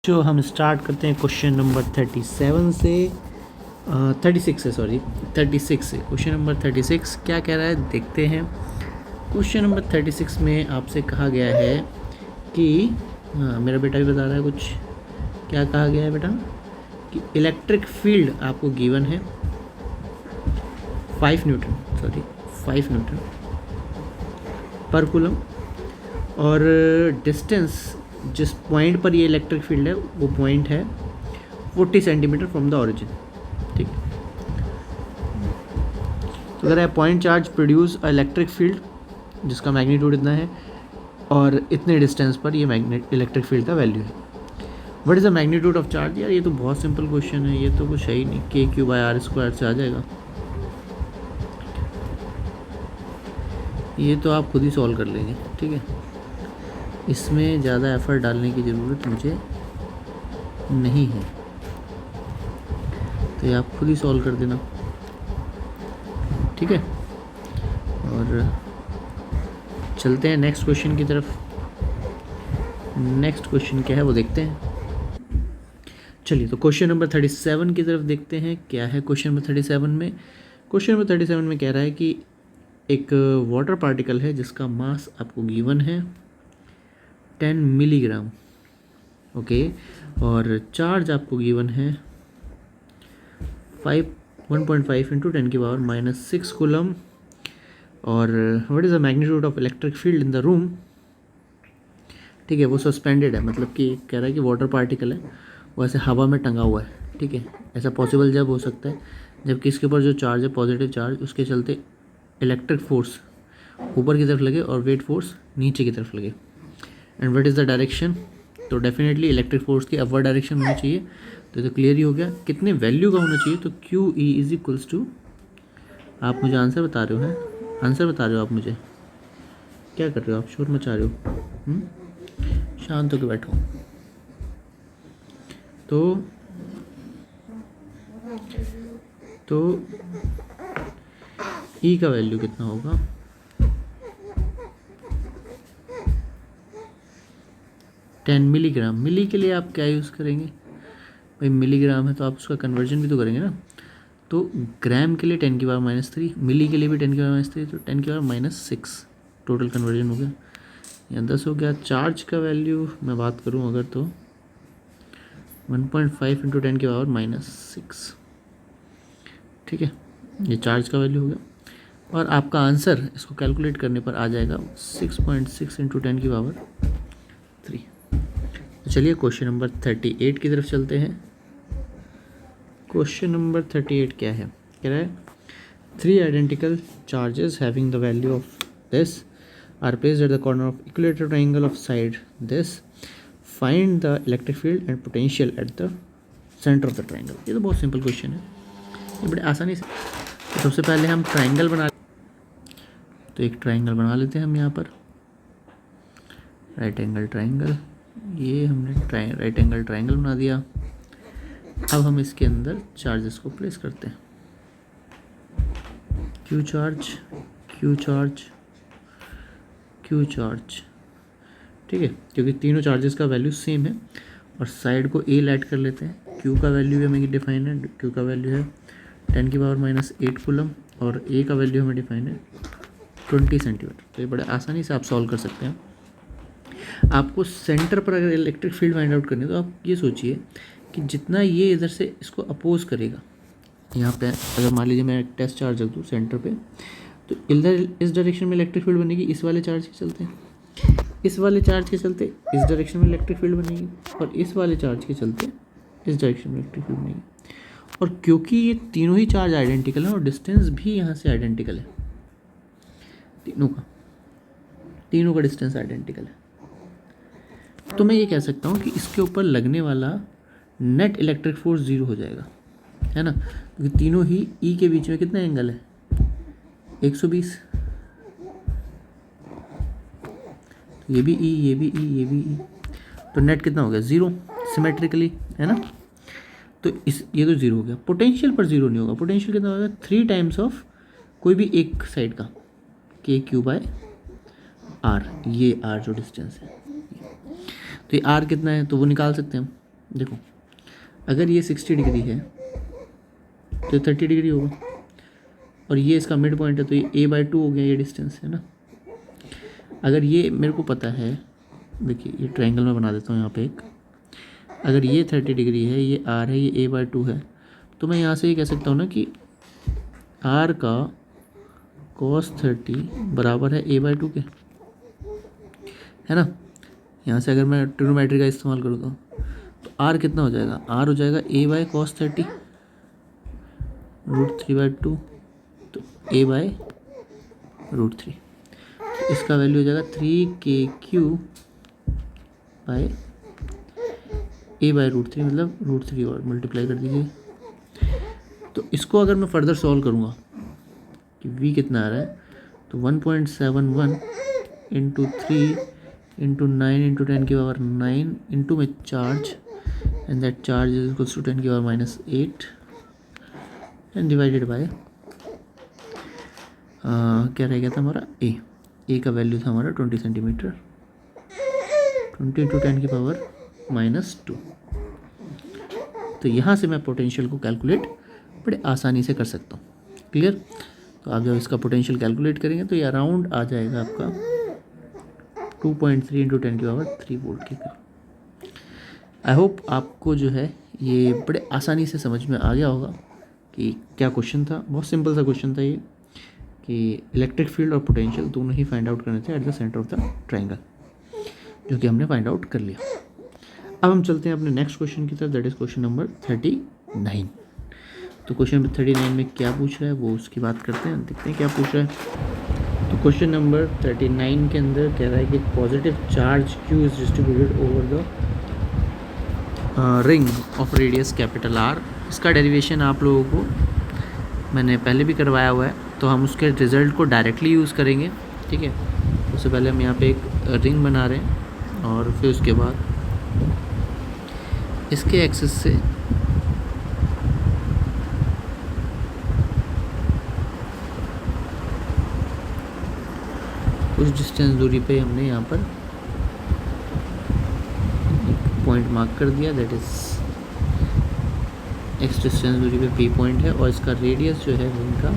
जो हम स्टार्ट करते हैं क्वेश्चन नंबर 37 से 36 से, सॉरी 36 से। क्वेश्चन नंबर 36 क्या कह रहा है देखते हैं। क्वेश्चन नंबर 36 में आपसे कहा गया है कि मेरा बेटा भी बता रहा है कुछ। क्या कहा गया है बेटा कि इलेक्ट्रिक फील्ड आपको गिवन है 5 न्यूटन पर कूलम, और डिस्टेंस जिस पॉइंट पर ये इलेक्ट्रिक फील्ड है वो पॉइंट है 40 सेंटीमीटर फ्रॉम द ओरिजिन। ठीक है, तो अगर है point charge produce a electric field जिसका मैग्नीट्यूड इतना है और इतने डिस्टेंस पर ये इलेक्ट्रिक फील्ड का वैल्यू है। What is the magnitude of charge? यार ये तो बहुत सिंपल क्वेश्चन है, ये तो कुछ है ही नहीं। k/r² से आ जाएगा। ये तो आप खुद ही सॉल्व कर लेंगे। ठीक है, इसमें ज़्यादा एफर्ट डालने की ज़रूरत मुझे नहीं है, तो ये आप खुद ही सॉल्व कर देना। ठीक है, और चलते हैं नेक्स्ट क्वेश्चन की तरफ। नेक्स्ट क्वेश्चन क्या है वो देखते हैं। चलिए, तो क्वेश्चन नंबर 37 की तरफ देखते हैं। क्या है क्वेश्चन नंबर 37 में? क्वेश्चन नंबर 37 में कह रहा है कि एक वाटर पार्टिकल है जिसका मास आपको गिवन है 10 मिलीग्राम, ओके, और चार्ज आपको गिवन है 1.5 इंटू 10⁻⁻6 कूलम, और what is the magnitude of electric field in the room. ठीक है, वो सस्पेंडेड है, मतलब कि कह रहा है कि वाटर पार्टिकल है वो ऐसे हवा में टंगा हुआ है। ठीक है, ऐसा पॉसिबल जब हो सकता है जबकि इसके ऊपर जो चार्ज है पॉजिटिव चार्ज, उसके चलते इलेक्ट्रिक फोर्स ऊपर की तरफ लगे और वेट फोर्स नीचे की तरफ लगे। And what is the direction? तो डेफिनेटली इलेक्ट्रिक फोर्स की अपवर्ड डायरेक्शन होनी चाहिए। तो क्लियर ही हो गया कितने वैल्यू का होना चाहिए। तो QE इज इक्वल्स टू, आप मुझे आंसर बता रहे हो, हैं आंसर बता रहे हो आप मुझे, क्या कर रहे हो आप, शोर मचा रहे हो? शांत होकर बैठो। तो E का वैल्यू कितना होगा? मिलीग्राम। मिली के लिए आप क्या यूज़ करेंगे भाई? मिलीग्राम है तो आप उसका कन्वर्जन भी तो करेंगे ना। तो ग्राम के लिए 10⁻⁻3, मिली के लिए भी 10⁻⁻3, तो 10⁻⁻6 टोटल कन्वर्जन हो गया, या 10 हो गया। चार्ज का वैल्यू मैं बात करूं अगर तो 1.5 इंटू 10⁻⁻6। ठीक है, ये चार्ज का वैल्यू हो गया, और आपका आंसर इसको कैलकुलेट करने पर आ जाएगा 6.6 इंटू 10⁻3। तो चलिए क्वेश्चन नंबर 38 की तरफ चलते हैं। क्वेश्चन नंबर 38 क्या है? कह रहा है 3 identical charges having the value of this are placed at the corner of equilateral triangle of side this, find the electric field and potential at the centre of the triangle. ये तो बहुत simple question है, ये बड़े आसानी से। तो सबसे पहले हम ट्राइंगल तो एक ट्राइंगल बना लेते हैं हम यहाँ पर, राइट एंगल ट्राइंगल। ये हमने राइट एंगल ट्राइंगल बना दिया। अब हम इसके अंदर चार्जेस को प्लेस करते हैं। Q charge, Q charge, Q charge. ठीक है, क्योंकि तीनों चार्जेस का वैल्यू सेम है, और साइड को A ऐड कर लेते हैं। Q का वैल्यू हमें डिफाइन है, Q का वैल्यू है 10⁻⁻8 कूलम, और A का वैल्यू हमें डिफाइन है 20 सेंटीमीटर। तो ये बड़े आसानी से आप सॉल्व कर सकते हैं। आपको सेंटर पर अगर इलेक्ट्रिक फील्ड फाइंड आउट करनी है तो आप ये सोचिए कि जितना ये इधर से इसको अपोज करेगा, यहाँ पे अगर मान लीजिए मैं टेस्ट चार्ज रख दूँ सेंटर पे, तो इधर इस डायरेक्शन में इलेक्ट्रिक फील्ड बनेगी इस वाले चार्ज के चलते, इस वाले चार्ज के चलते इस डायरेक्शन में इलेक्ट्रिक फील्ड बनेगी, और इस वाले चार्ज के चलते इस डायरेक्शन में इलेक्ट्रिक फील्ड बनेगी। और क्योंकि ये तीनों ही चार्ज आइडेंटिकल हैं और डिस्टेंस भी यहाँ से आइडेंटिकल है, तीनों का डिस्टेंस आइडेंटिकल है, तो मैं ये कह सकता हूँ कि इसके ऊपर लगने वाला नेट इलेक्ट्रिक फोर्स 0 हो जाएगा, है ना, क्योंकि तीनों ही E के बीच में कितना एंगल है 120। तो ये भी E, ये भी E, ये भी E, तो नेट कितना हो गया 0 सिमेट्रिकली, है ना। तो ये तो 0 हो गया। पोटेंशियल पर 0 नहीं होगा। पोटेंशियल कितना होगा 3 टाइम्स ऑफ कोई भी एक साइड का, KQ/R, ये R जो डिस्टेंस है। तो ये R कितना है तो वो निकाल सकते हैं हम, देखो अगर ये 60 डिग्री है तो 30 डिग्री होगा, और ये इसका मिड पॉइंट है तो ये a/2 हो गया, ये डिस्टेंस है ना। अगर ये मेरे को पता है, देखिए ये ट्रायंगल में बना देता हूँ यहाँ पे एक, अगर ये 30 डिग्री है, ये r है, ये a/2 है, तो मैं यहाँ से ये कह सकता हूँ ना कि r का cos 30 बराबर है a/2 के, है ना। यहाँ से अगर मैं ट्रिग्नोमेट्री का इस्तेमाल करूँ तो r कितना हो जाएगा, r हो जाएगा a/cos 30 √3/2, तो a/√3, इसका वैल्यू हो जाएगा 3kq बाय a/√3, मतलब √3 और मल्टीप्लाई कर दीजिए। तो इसको अगर मैं फर्दर सॉल्व करूँगा कि v कितना आ रहा है, तो 1.71 इंटू 3 इंटू 9 इंटू 10 की पावर 9 इंटू में charge, and that charge is equals to 10 की पावर -8 एंड डिवाइडेड बाय क्या रह गया था हमारा ए का वैल्यू था हमारा 20 सेंटीमीटर, 20 इंटू 10 की पावर -2। तो यहाँ से मैं पोटेंशियल को कैलकुलेट बड़े आसानी से कर सकता हूँ। क्लियर। तो आप जब इसका पोटेंशियल कैलकुलेट करेंगे तो ये अराउंड आ जाएगा आपका 2.3 इंटू 10 की पावर 3 वोल्ट के करीब। आई होप आपको जो है ये बड़े आसानी से समझ में आ गया होगा कि क्या क्वेश्चन था। बहुत सिंपल सा क्वेश्चन था ये, कि इलेक्ट्रिक फील्ड और पोटेंशियल दोनों ही फाइंड आउट करने थे eight the centre of the triangle, जो कि हमने फाइंड आउट कर लिया। अब हम चलते हैं अपने नेक्स्ट क्वेश्चन की तरफ, दैट इज़ क्वेश्चन नंबर 39। तो क्वेश्चन नंबर 39 में क्या पूछ रहा है वो उसकी बात करते हैं, देखते हैं क्या पूछ रहा है। तो क्वेश्चन नंबर 39 के अंदर कह रहा है कि positive charge Q is distributed over the ring of radius capital R। इसका डेरिवेशन आप लोगों को मैंने पहले भी करवाया हुआ है, तो हम उसके रिज़ल्ट को डायरेक्टली यूज़ करेंगे। ठीक है, उससे पहले हम यहाँ पे एक रिंग बना रहे हैं, और फिर उसके बाद इसके एक्सिस से कुछ डिस्टेंस दूरी पे हमने यहाँ पर पॉइंट मार्क कर दिया, दैट इज़ एक्स डिस्टेंस दूरी पे P पॉइंट है, और इसका रेडियस जो है रिंग का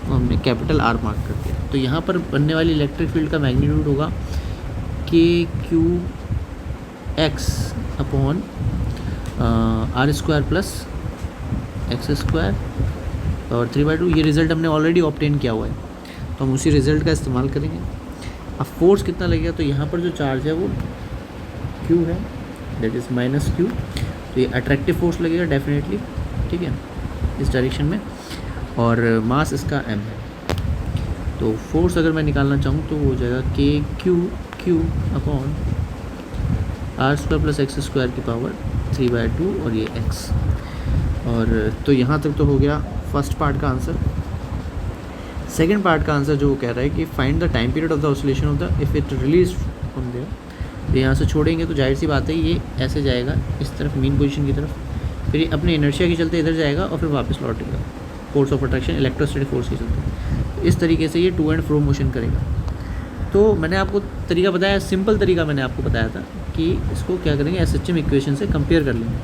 वो हमने कैपिटल R मार्क कर दिया। तो यहाँ पर बनने वाली इलेक्ट्रिक फील्ड का मैग्नीट्यूड होगा KQ(x) upon R² plus x² और 3/2। ये रिज़ल्ट हमने ऑलरेडी ऑब्टेन किया हुआ है, तो हम उसी रिज़ल्ट का इस्तेमाल करेंगे। अब फोर्स कितना लगेगा, तो यहाँ पर जो चार्ज है वो Q है, दैट इज़ -Q, तो ये अट्रैक्टिव फोर्स लगेगा डेफिनेटली। ठीक है, इस डायरेक्शन में, और मास इसका m है। तो फोर्स अगर मैं निकालना चाहूँ तो वो हो जाएगा KQ upon R² plus x² की पावर 3/2 और ये x। और तो यहाँ तक तो हो गया फर्स्ट पार्ट का आंसर। सेकेंड पार्ट का आंसर जो वो कह रहा है कि find the time period of the oscillation of the if it release from there. तो यहाँ से छोड़ेंगे तो जाहिर सी बात है ये ऐसे जाएगा इस तरफ, मीन पोजीशन की तरफ, फिर ये अपने इनर्शिया के चलते इधर जाएगा और फिर वापस लौटेगा, force of attraction electrostatic force के चलते। तो इस तरीके से ये टू एंड फ्रो मोशन करेगा। तो मैंने आपको तरीका बताया, सिंपल तरीका मैंने आपको बताया था कि इसको क्या करेंगे, SHM इक्वेशन से कंपेयर कर लेंगे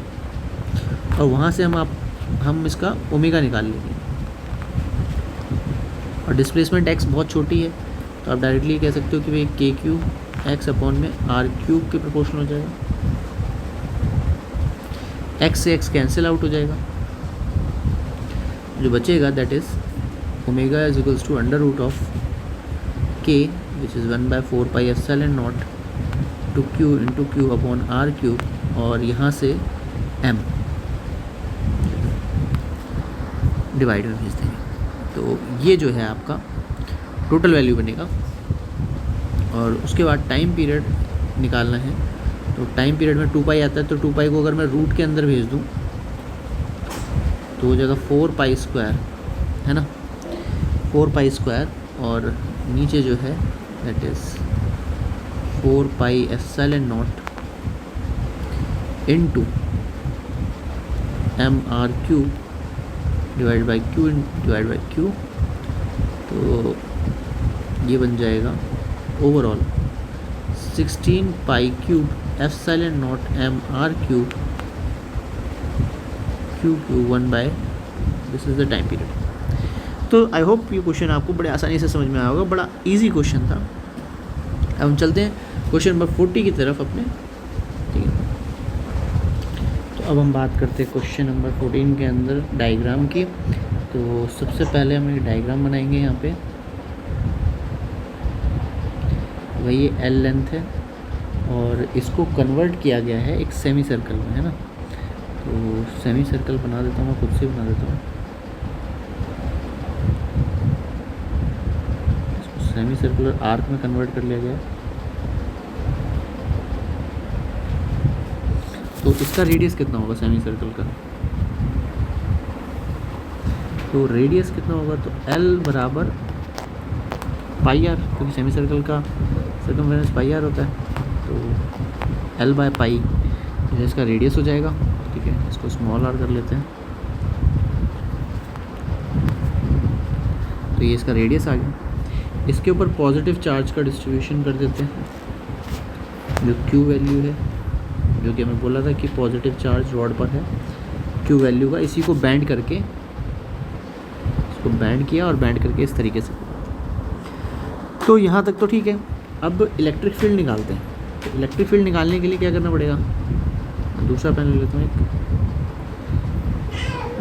और वहाँ से हम इसका ओमेगा निकाल लेंगे। और डिस्प्लेसमेंट x बहुत छोटी है, तो आप डायरेक्टली कह सकते हो कि भाई KQ(x) अपॉन में R³ के प्रोपोर्शनल हो जाएगा। x से x कैंसिल आउट हो जाएगा, जो बचेगा that is omega is equals to under root of k which is 1/4 pi epsilon nought two Q into Q upon R³, और यहाँ से m डिवाइड में भेज देंगे। तो ये जो है आपका टोटल वैल्यू बनेगा। और उसके बाद टाइम पीरियड निकालना है, तो टाइम पीरियड में 2 पाई आता है, तो 2 पाई को अगर मैं रूट के अंदर भेज दूँ तो हो जाएगा 4 पाई स्क्वायर, है ना, 4 पाई स्क्वायर, और नीचे जो है that is 4 pi epsilon nought into MR³ divide by Q divide by Q। तो ये बन जाएगा overall 16 pi cube epsilon nought M R Q Q Q 1 by this is the time period. तो I hope ये question आपको बड़े आसानी से समझ में आया होगा, बड़ा इजी क्वेश्चन था। अब हम चलते हैं क्वेश्चन नंबर 40 की तरफ अपने, ठीक है। तो अब हम बात करते हैं क्वेश्चन नंबर 14 के अंदर डायग्राम की। तो सबसे पहले हम एक डायग्राम बनाएंगे यहाँ पे, वही एल लेंथ है और इसको कन्वर्ट किया गया है एक सेमी सर्कल में, है ना। तो सेमी सर्कल बना देता हूँ, मैं खुद से बना देता हूँ। सेमी सर्कुलर आर्क में कन्वर्ट कर लिया गया है। तो इसका रेडियस कितना होगा सेमी सर्कल का, तो रेडियस कितना होगा, तो L बराबर पाई आर, क्योंकि सेमी सर्कल का सर्कमफेरेंस पाई आर होता है। तो L बाय पाई इसका रेडियस हो जाएगा, ठीक है। इसको स्मॉल आर कर लेते हैं, तो ये इसका रेडियस आ गया। इसके ऊपर पॉजिटिव चार्ज का डिस्ट्रीब्यूशन कर देते हैं, जो Q वैल्यू है, जो कि हमें बोला था कि पॉजिटिव चार्ज रॉड पर है Q वैल्यू का। इसी को बैंड करके, इसको बैंड किया और बैंड करके इस तरीके से। तो यहाँ तक तो ठीक है। अब इलेक्ट्रिक फील्ड निकालते हैं। तो इलेक्ट्रिक फील्ड निकालने के लिए क्या करना पड़ेगा, दूसरा पेन ले लेता हूँ एक।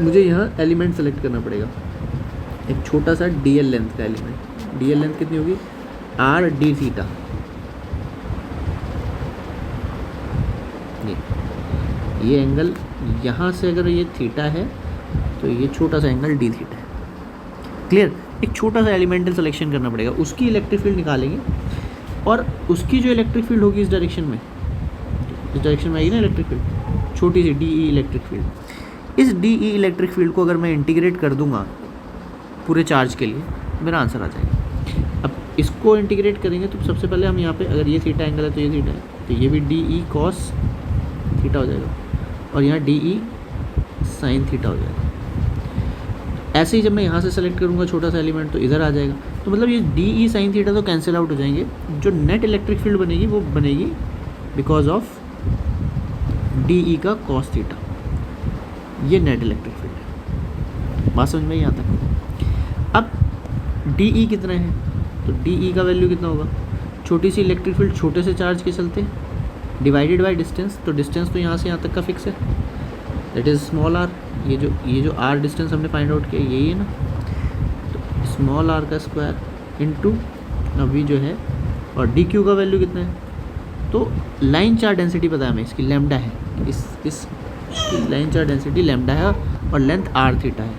मुझे यहाँ एलिमेंट सेलेक्ट करना पड़ेगा, एक छोटा सा DL लेंथ का एलिमेंट। DL लेंथ कितनी होगी, आर डी थीटा। ये एंगल यहाँ से अगर ये थीटा है तो ये छोटा सा एंगल डी थीटा है। क्लियर। एक छोटा सा एलिमेंटल सिलेक्शन करना पड़ेगा, उसकी इलेक्ट्रिक फील्ड निकालेंगे और उसकी जो इलेक्ट्रिक फील्ड होगी इस डायरेक्शन में, इस डायरेक्शन में आएगी ना इलेक्ट्रिक फील्ड, छोटी सी DE इलेक्ट्रिक फील्ड। इस DE इलेक्ट्रिक फील्ड को अगर मैं इंटीग्रेट कर दूंगा पूरे चार्ज के लिए, मेरा आंसर आ जाएगा। अब इसको इंटीग्रेट करेंगे तो सबसे पहले हम यहाँ पे, अगर ये थीटा एंगल है तो ये थीटा है, तो ये भी DE cos थीटा हो जाएगा और यहाँ DE sin थीटा हो जाएगा। ऐसे ही जब मैं यहाँ से सेलेक्ट करूँगा छोटा सा एलिमेंट तो इधर आ जाएगा। तो मतलब ये DE sin थीटा तो कैंसिल आउट हो जाएंगे। जो नेट इलेक्ट्रिक फील्ड बनेगी वो बनेगी बिकॉज ऑफ DE का cos थीटा। ये नेट इलेक्ट्रिक फील्ड है। बात समझ में यहाँ तक। अब DE कितना है, तो DE का वैल्यू कितना होगा, छोटी सी इलेक्ट्रिक फील्ड छोटे से चार्ज के चलते डिवाइडेड बाय डिस्टेंस। तो डिस्टेंस तो यहाँ से यहाँ तक का फिक्स है, दैट इज़ स्मॉल आर। ये जो आर डिस्टेंस हमने फाइंड आउट किया यही है ना, तो स्मॉल आर का स्क्वायर इनटू अभी जो है, और DQ का वैल्यू कितना है, तो लाइन चार्ज डेंसिटी पता है हमें, इसकी लैम्डा है। इस लाइन चार्ज डेंसिटी लैम्डा है और लेंथ आर थीटा है,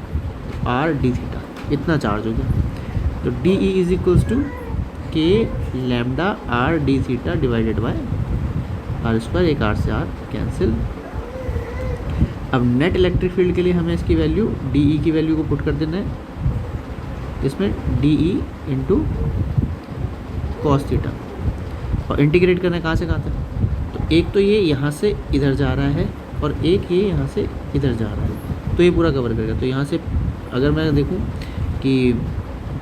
तो आर डी थीटा इतना चार्ज हो गया। तो DE is equals to K lambda R D theta divided by R square. एक आर से आर कैंसिल। अब नेट इलेक्ट्रिक फील्ड के लिए हमें इसकी वैल्यू DE की वैल्यू को पुट कर देना है इसमें, DE इंटू कॉस थीटा, और इंटीग्रेट करना है कहाँ से कहाँ तक। तो एक तो ये यहाँ से इधर जा रहा है और एक ये यहाँ से इधर जा रहा है, तो ये पूरा कवर करेगा। तो यहाँ से अगर मैं देखूँ कि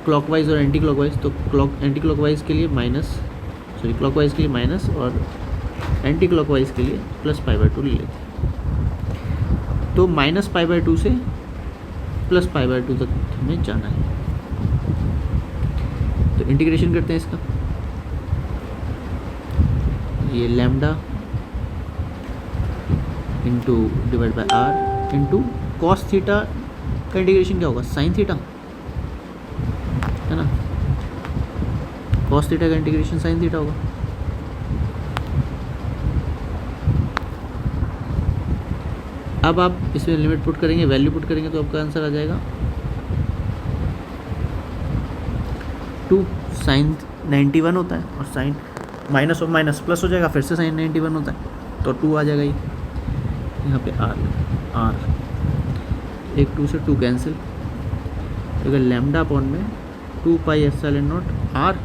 क्लॉकवाइज और एंटी क्लॉकवाइज, तो एंटी क्लॉकवाइज के लिए क्लॉकवाइज के लिए माइनस और एंटी क्लॉकवाइज के लिए प्लस π/2 ले लेते हैं। तो माइनस π/2 से प्लस π/2 तक हमें जाना है। तो इंटीग्रेशन करते हैं इसका, ये lambda into divide by R into cos theta का इंटीग्रेशन क्या होगा, साइन थीटा है ना। कॉस थीटा का इंटीग्रेशन साइन थीटा होगा। अब आप इसमें लिमिट पुट करेंगे, वैल्यू पुट करेंगे तो आपका आंसर आ जाएगा 2 साइन 91 होता है, और साइन माइनस और माइनस प्लस हो जाएगा, फिर से साइन 91 होता है, तो 2 आ जाएगा। ये यहाँ पे आर एक 2 से 2 कैंसिल, अगर लैम्डा अपॉन में 2 पाई एप्सिलॉन नॉट आर।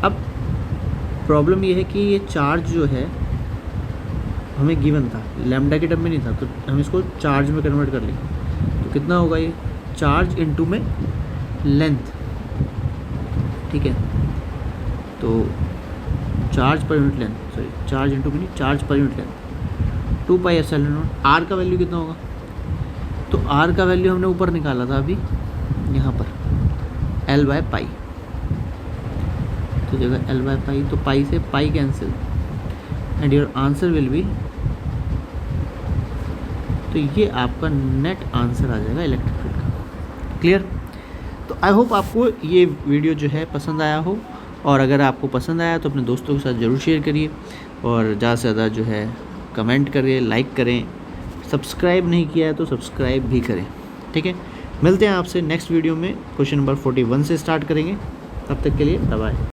अब प्रॉब्लम ये है कि ये चार्ज जो है हमें गिवन था, लैम्डा के टर्म में नहीं था, तो हम इसको चार्ज में कन्वर्ट कर लेंगे। तो कितना होगा ये, चार्ज इनटू में लेंथ, ठीक है। तो चार्ज पर unit length, sorry charge into कितनी, चार्ज पर unit length 2 pi epsilon naught. R का वैल्यू कितना होगा, तो आर का वैल्यू हमने ऊपर निकाला था अभी यहाँ पर L बाय पाई, तो जगह L बाय पाई, तो पाई से pi cancel and your answer will be, तो ये आपका नेट आंसर आ जाएगा इलेक्ट्रिक फील्ड का। क्लियर। तो आई होप आपको ये वीडियो जो है पसंद आया हो, और अगर आपको पसंद आया तो अपने दोस्तों के साथ ज़रूर शेयर करिए, और ज़्यादा से ज़्यादा जो है कमेंट करिए, लाइक करें, सब्सक्राइब नहीं किया है तो सब्सक्राइब भी करें। ठीक है, मिलते हैं आपसे नेक्स्ट वीडियो में, क्वेश्चन नंबर 41 से स्टार्ट करेंगे। तब तक के लिए बाय बाय।